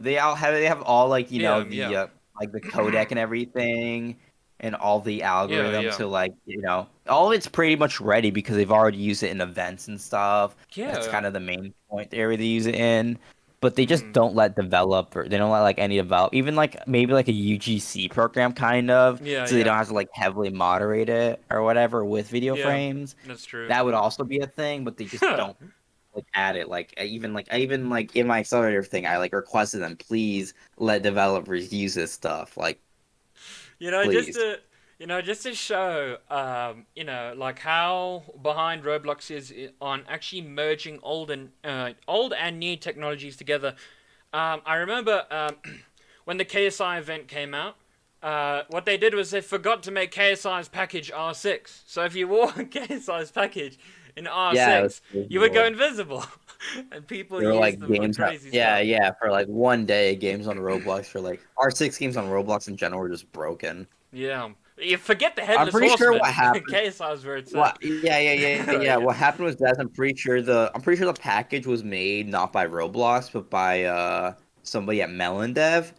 they have all like Yeah, the yeah, like the codec and everything and all the yeah, algorithms, yeah, so like all of it's pretty much ready because they've already used it in events and stuff. That's yeah. kind of the main point area they use it in. But they just Mm, don't let developer, they don't let like any develop, even like maybe like a UGC program kind of, yeah, so they yeah, don't have to like heavily moderate it or whatever with video yeah. frames. That's true. That would also be a thing, but they just don't like add it. Like I even like in my accelerator thing, I like requested them, please let developers use this stuff. Like, You know, just please. to just to show like how behind Roblox is on actually merging old and new technologies together. I remember when the KSI event came out. What they did was they forgot to make KSI's package R6. So if you wore KSI's package in Yeah, it was R6, you would go visible. invisible, and people There were used like them for games out. crazy Yeah, stuff. yeah, for like one day, games on Roblox for like R6 games on Roblox in general were just broken. Yeah, you forget the I'm headless pretty sure horseman. what happened. KSI's where it's at. What? Yeah, yeah, yeah, yeah. Yeah. What happened was that I'm pretty sure the package was made not by Roblox but by somebody at Melon Dev.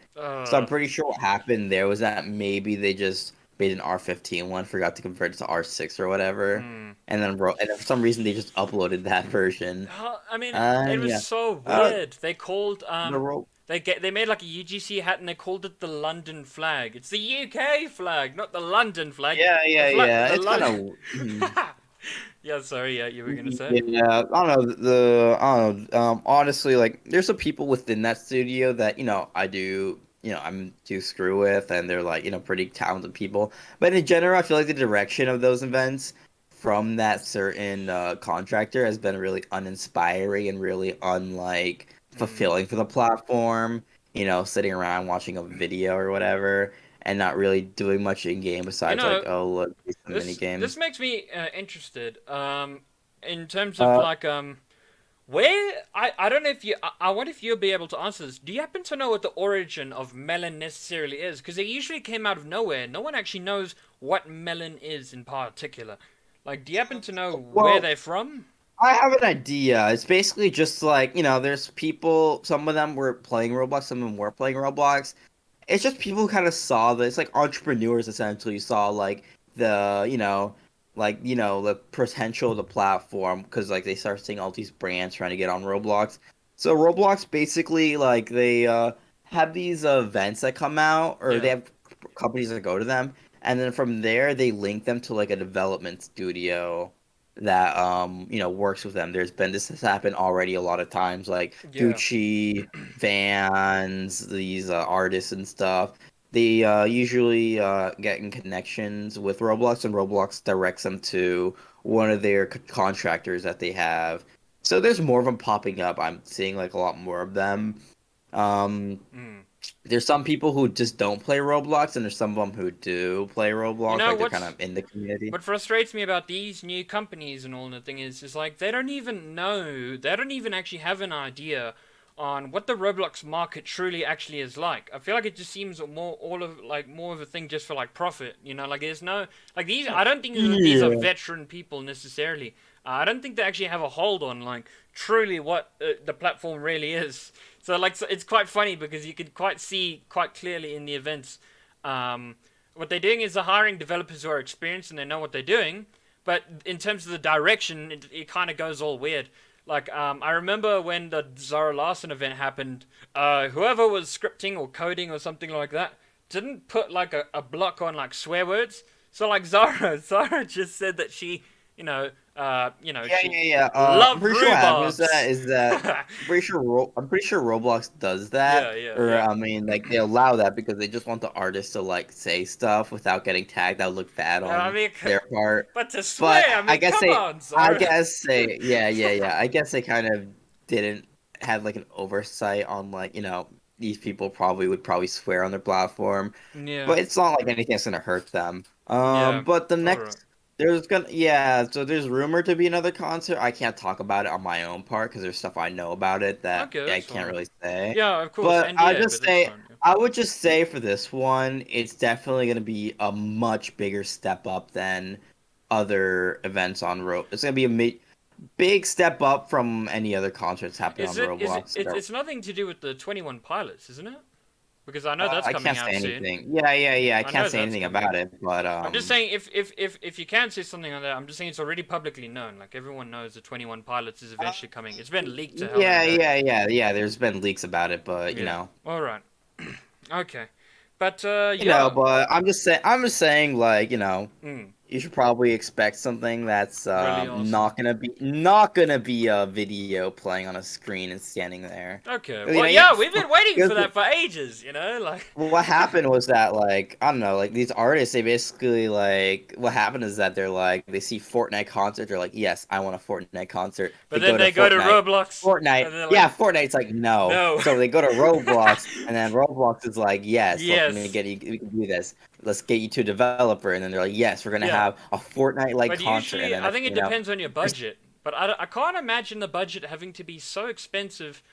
So I'm Uh, pretty sure what happened there was that maybe they just made an R15 one, forgot to convert it to R6 or whatever, hmm. and then for some reason they just uploaded that version. I mean, it And was yeah, so uh, weird. They called the ro they made like a UGC hat and they called it the London flag. It's the UK flag, not the London flag. yeah, The yeah, flag, yeah. the It's kind London. of. Yeah, sorry. Yeah, you were gonna say. Yeah, I don't know I don't know. Honestly, like there's some people within that studio that I do I'm do screw with, and they're like pretty talented people. But in general, I feel like the direction of those events from that certain contractor has been really uninspiring and really unlike Mm. fulfilling for the platform. Sitting around watching a video or whatever, and not really doing much in game You besides like, know, oh look, these some mini this games. makes me interested. In terms of Uh, like where I don't know if I wonder if you'll be able to answer this. Do you happen to know what the origin of melon necessarily is? Because they usually came out of nowhere. No one actually knows what melon is in particular. Like, do you happen to know where well, they're from? I have an idea. It's basically just like, there's people, some of them were playing Roblox, some of them were playing Roblox. It's just people who kind of saw this, like entrepreneurs essentially saw like the, the potential of the platform because like they start seeing all these brands trying to get on Roblox. So Roblox basically like they have these events that come out, or they Yeah, have companies that go to them, and then from there they link them to like a development studio that works with them. This has happened already a lot of times, like yeah, Gucci, Vans, these artists and stuff. They usually get in connections with Roblox, and Roblox directs them to one of their contractors that they have. So there's more of them popping up. I'm seeing like a lot more of them. Um, mm. there's some people who just don't play Roblox, and there's some of them who do play You Roblox, know like they're kind what's of in the community. what frustrates me about these new companies and all the thing is like they don't even know, they don't even actually have an idea on what the Roblox market truly actually is like. I feel like it just seems more of a thing just for like profit. You know, like there's no like these. I don't think these are Yeah. veteran people necessarily. I don't think they actually have a hold on like truly what the platform really is. So it's quite funny because you can quite see quite clearly in the events. Um, what they're doing is they're hiring developers who are experienced and they know what they're doing. But in terms of the direction, it kind of goes all weird. Like, I remember when the Zara Larson event happened, whoever was scripting or coding or something like that didn't put like a block on like swear words. So like Zara just said that she, Yeah, she yeah, yeah. I'm loved pretty sure what happens rhubarbs. is that I'm pretty sure Roblox does that, Yeah, yeah, or yeah. I mean, like they allow that because they just want the artist to like say stuff without getting tagged that would look bad I on mean, their part. but to But swear, I mean, come on, I Zara. guess they, yeah, yeah, yeah. I guess they kind of didn't have like an oversight on like these people probably swear on their platform, Yeah, but it's not like anything's gonna hurt them. yeah. But the All right. next so there's rumored to be another concert. I can't talk about it on my own part because there's stuff I know about it that Okay, I that's can't fine. really say. Yeah, of course, But NDA, but that's fine. Yeah. I would just say for this one, it's definitely going to be a much bigger step up than other events on Ro. It's going to be big step up from any other concerts happening Is on it? Is it? Roblox. It's nothing to do with the 21 Pilots, isn't it? Because I know that's I coming can't out say soon. anything. Yeah, yeah, yeah. I I can't know say that's anything coming. about it, but I'm just saying, if you can say something on that, I'm just saying it's already publicly known. Like everyone knows the 21 Pilots is uh, eventually coming. It's been leaked to hell and yeah, back. yeah, yeah, yeah. There's been leaks about it, but Yeah. All right. Okay. But yeah. but I'm just saying, like, Mm, you should probably expect something that's really awesome. not gonna be a video playing on a screen and standing there. Okay. You Well, know, you yeah, we've been waiting for because that for ages. You know, like. what happened was that like I don't know, like these artists, they basically like what happened is that they're like they see Fortnite concert, they're like, yes, I want a Fortnite concert. They But then go to they go to Roblox, Fortnite, and they're like, yeah, Fortnite's like no, no. so they go to Roblox, and then Roblox is like, yes, let me Yes. get you, we can do this. Let's get you to a developer, and then they're like, yes, we're gonna Yeah. have a Fortnite like But concert, and usually, then I that's think it depends on your budget. But I can't imagine the budget having to be so expensive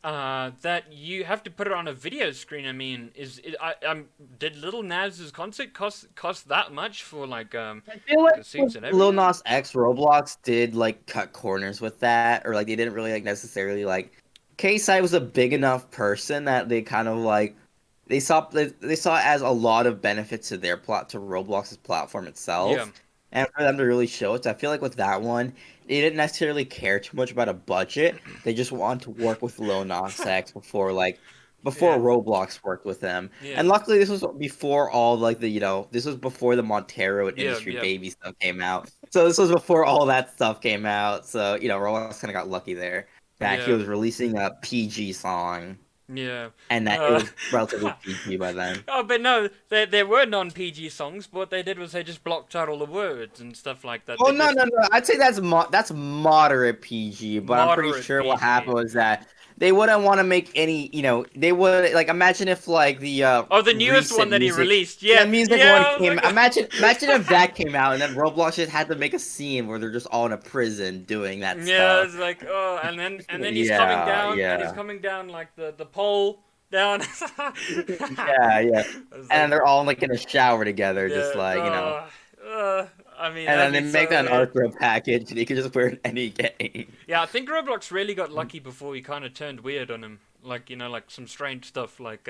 that you have to put it on a video screen. I mean, did Little Nas's concert cost that much for I feel like the with seats and Lil everything? Nas X, Roblox did like cut corners with that, or like they didn't really like necessarily like. K-Side was a big enough person that they kind of like they saw it as a lot of benefits to their plot to Roblox's platform Yeah, itself, and for them to really show it. So I feel like with that one, they didn't necessarily care too much about a budget. They just wanted to work with Lil Nas X before yeah, Roblox worked with them. yeah, And luckily, this was before all like this was before the Montero and yeah, Industry yeah, Baby stuff came out. So this was before all that stuff came out. So Roblox kind of got lucky there that he yeah, was releasing a PG song yeah. and that it Uh, was relatively PG by then. oh, but no, there were non-PG songs. But what they did was they just blocked out all the words and stuff like that. Oh They no just no no! I'd say that's moderate PG, but I'm pretty moderate sure what PG. happened was that they wouldn't want to make any. They would like imagine if like the Oh, the newest one recent that he music, released. Yeah, music one yeah. I was came. like, Imagine if that came out and then Roblox just had to make a scene where they're just all in a prison doing that yeah. stuff. It's like, oh, and then he's coming Yeah down, and he's yeah coming down like the pole down. yeah yeah. I was And like, they're all like in a shower together, just yeah. like I mean, and that'd then they be make so that an weird. Arthur package and you can just wear it in any game. Yeah, I think Roblox really got lucky before he kind of turned weird on him. Like, like some strange stuff. Like,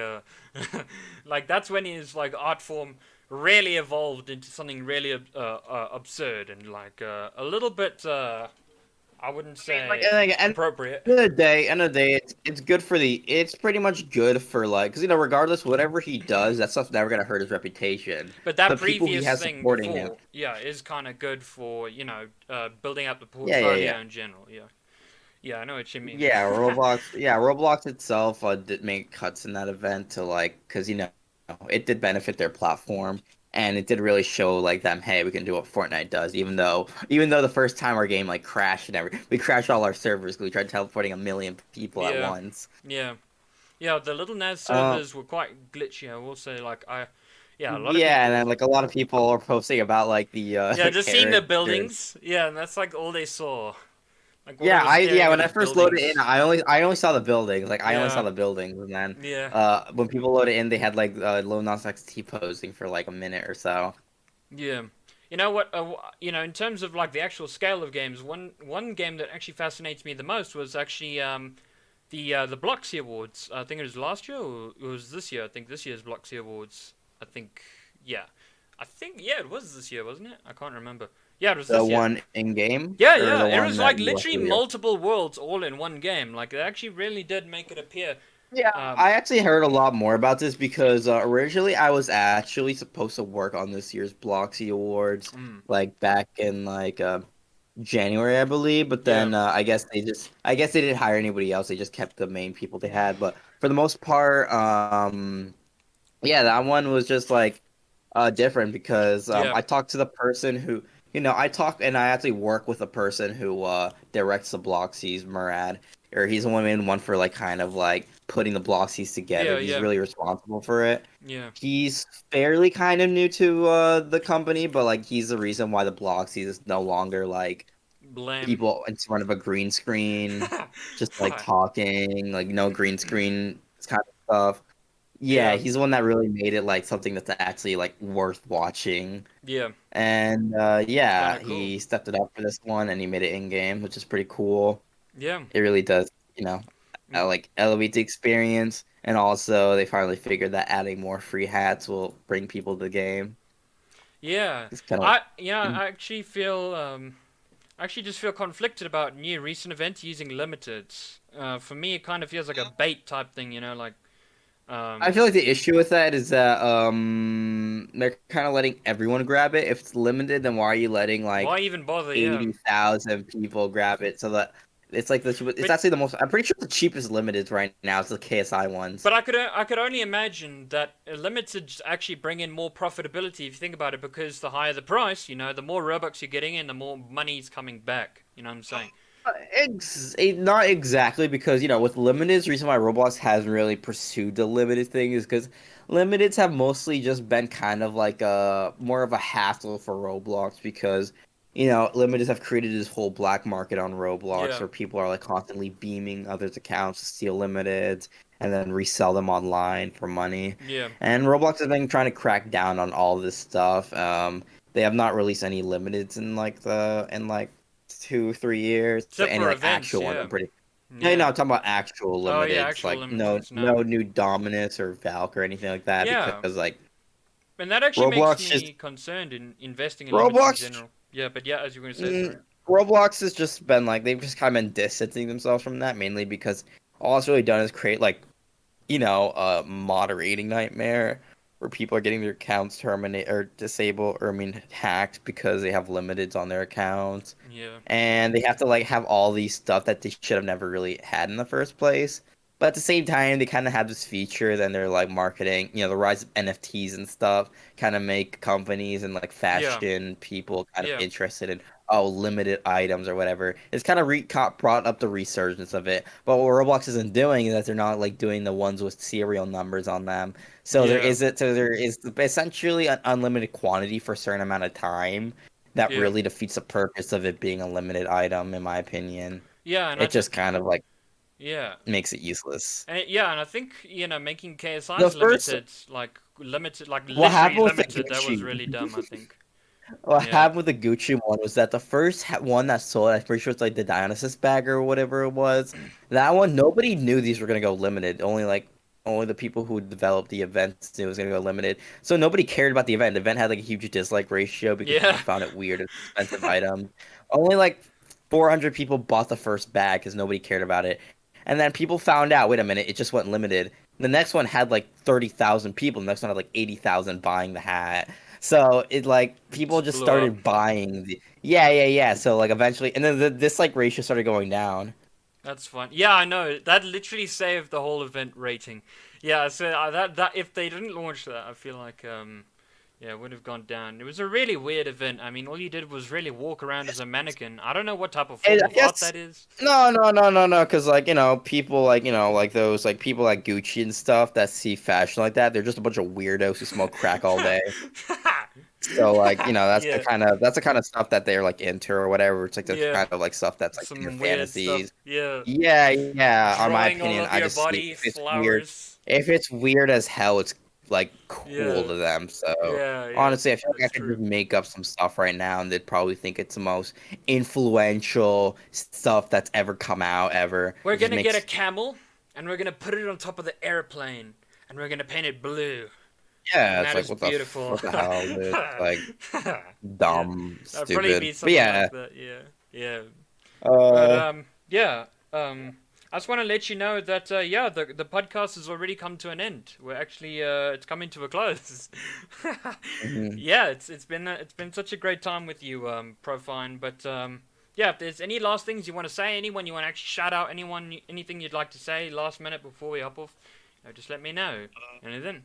like that's when his like art form really evolved into something really absurd and like a little bit. I wouldn't Like say and, like, and appropriate. end of the day, it's good for it's pretty much good for like, because regardless, whatever he does, that stuff's never gonna hurt his reputation. But that The people he previous has thing supporting him, before, yeah, is kind of good for building up the yeah, yeah, yeah, portfolio in general. Yeah, yeah, I know what you mean. Roblox itself did make cuts in that event to like, because it did benefit their platform. And it did really show like them, hey, we can do what Fortnite does, even though the first time our game like crashed and we crashed all our servers because we tried teleporting a million people at Yeah, once. yeah. Yeah, the Little Naz Um, servers were quite glitchy. I will say, yeah, a lot of Yeah, and then people, like a lot of people are posting about like the yeah, just seeing the characters. buildings. Yeah, and that's like all they saw. Like all they Yeah, were scaring are when I these first loaded in, buildings. I only saw the buildings. Like I only saw Yeah, the buildings, and then yeah, when people loaded in, they had like Lil Nas X posing for like a minute or so. yeah. You know what? In terms of like the actual scale of games, one game that actually fascinates me the most was actually the Bloxy Awards. I think it was last year or it was this year. I think this year's Bloxy Awards. I think yeah, I think yeah, it was this year, wasn't it? I can't remember. Yeah, it was The this year. one in game Yeah, or yeah, the it one was that like you literally watched. multiple worlds all in one game. Like they actually really did make it appear. Yeah, Um, I actually heard a lot more about this because originally I was actually supposed to work on this year's Bloxy Awards, mm, like back in like January, I believe. But yeah, then I guess they didn't hire anybody else. They just kept the main people they had. But for the most part, yeah, that one was just like different because yeah, I talked to the person who I talk and I actually work with a person who directs the Bloxies, Murad, or he's the one for like kind of like putting the Bloxies together. yeah, He's yeah, really responsible for it. yeah. He's fairly kind of new to the company, but like he's the reason why the Bloxies is no longer like Blame. people in front of a green screen, just like talking, like no green screen kind of stuff. Yeah, Yeah, he's the one that really made it like something that's actually like worth watching. yeah. And It's kind yeah, of cool. he stepped it up for this one and he made it in game, which is pretty cool. Yeah, It really does, you know, mm, like elevate the experience. And also, they finally figured that adding more free hats will bring people to the game. yeah. It's kind of I actually feel I actually just feel conflicted about new recent events using limited. For me, it kind of feels like a bait type thing. Like I um, feel like the issue with that is that they're kind of letting everyone grab it. If it's limited, then why are you letting why like even bother? Yeah, 80,000 people grab it so that it's like it's but actually the most. I'm pretty sure the cheapest limited right now is the KSI ones. I could only imagine that limited actually bring in more profitability if you think about it, because the higher the price, the more Robux you're getting in, the more money's coming back. You know what I'm saying? Not exactly because with limiteds, the reason why Roblox hasn't really pursued the limited thing is because limiteds have mostly just been kind of like a more of a hassle for Roblox because limiteds have created this whole black market on Roblox Yeah, where people are like constantly beaming others' accounts to steal limiteds and then resell them online for money. yeah. And Roblox has been trying to crack down on all this stuff. They have not released any limiteds in like 2 3 years. So Except any for like events. actual ones, Yeah, I'm pretty. No, no, yeah. I'm talking about actual Oh yeah, limiteds, actual like no limiteds. No. no new Dominus or Valk or anything like that Yeah, because like and that actually makes Roblox just me concerned in investing in limits in Roblox general. Yeah, but yeah, as you were gonna say, sorry. mm, Roblox has just been like they've just kind of been distancing themselves from that mainly because all it's really done is create like a moderating nightmare where people are getting their accounts terminated or disabled or I mean hacked because they have limiteds on their accounts Yeah, and they have to like have all these stuff that they should have never really had in the first place. But at the same time, they kind of have this feature, then they're like marketing, the rise of NFTs and stuff kind of make companies and like yeah, fashion people kind of yeah, interested in limited items or whatever. It's kind of brought up the resurgence of it. But what Roblox isn't doing is that they're not like doing the ones with serial numbers on them. yeah, So there is essentially an unlimited quantity for a certain amount of time that yeah, really defeats the purpose of it being a limited item, in my opinion. yeah, and It just kind of like yeah, makes it useless. and I think making The KSI's first, limited, like what literally happened with the limited. That was Gucci? really dumb. I think. What Yeah, happened with the Gucci one was that the first one that sold, I'm pretty sure it's like the Dionysus bag or whatever it was. That one, nobody knew these were gonna go limited. Only the people who developed the events knew it was gonna go limited. So nobody cared about the event. The event had like a huge dislike ratio because yeah, people found it weird and expensive item. Only like 400 people bought the first bag because nobody cared about it. And then people found out, wait a minute, it just went limited. The next one had like 30,000 people. The next one had like 80,000 buying the hat. So it like it people just just blew up. started buying yeah. So like eventually, and then this like ratio started going down. That's fun. Yeah, I know. That literally saved the whole event rating. Yeah, so that if they didn't launch that, I feel like yeah, it would have gone down. It was a really weird event. I mean, all you did was really walk around as a mannequin. I don't know what type of And form I of art guess that is. no, because like people like like those like people like Gucci and stuff that see fashion like that, they're just a bunch of weirdos who smoke crack all day. So like, Yeah, that's the kind of stuff that they're like into or whatever. It's like the yeah. kind of like stuff that's like in their Some weird stuff. fantasies. Yeah. Yeah, yeah. On my Drawing all opinion, of I your just see body, if it's weird. flowers. If it's weird as hell, it's like cool Yeah, to them. So yeah, yeah. honestly, I feel like That's I could true. just make up some stuff right now, and they'd probably think it's the most influential stuff that's ever come out ever. We're It just gonna get a makes camel, and we're gonna put it on top of the airplane, and we're gonna paint it blue, yeah. and It's that like is beautiful. what the hell, dude? Like Yeah, dumb, that'll probably stupid. be But something yeah. like that. Yeah, yeah. But Uh, yeah. I just want to let you know that yeah, the podcast has already come to an end. We're actually it's coming to a close. mhm. Yeah, it's been such a great time with you, Profine. But yeah, if there's any last things you want to say, anyone you want to actually shout out, anyone, anything you'd like to say last minute before we hop off, just let me know. Anything?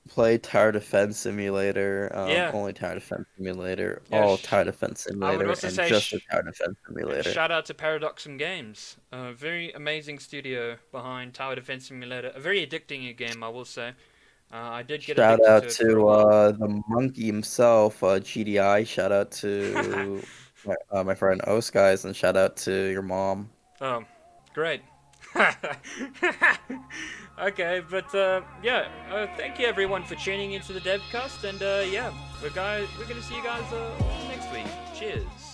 Play Tower Defense Simulator, Yeah, only Tower Defense Simulator, yeah. all Tower Defense I would Simulator, also and say just a Tower Defense Simulator. shout out to Paradoxum Games, a very amazing studio behind Tower Defense Simulator. A very addicting game, I will say. I did get Shout addicted out to it for a to while. the monkey himself, GDI. Shout out to my friend Oskies, and shout out to your mom. Oh, great. Okay, but yeah, thank you everyone for tuning into the DevCast, and yeah, we're gonna see you guys all next week. Cheers.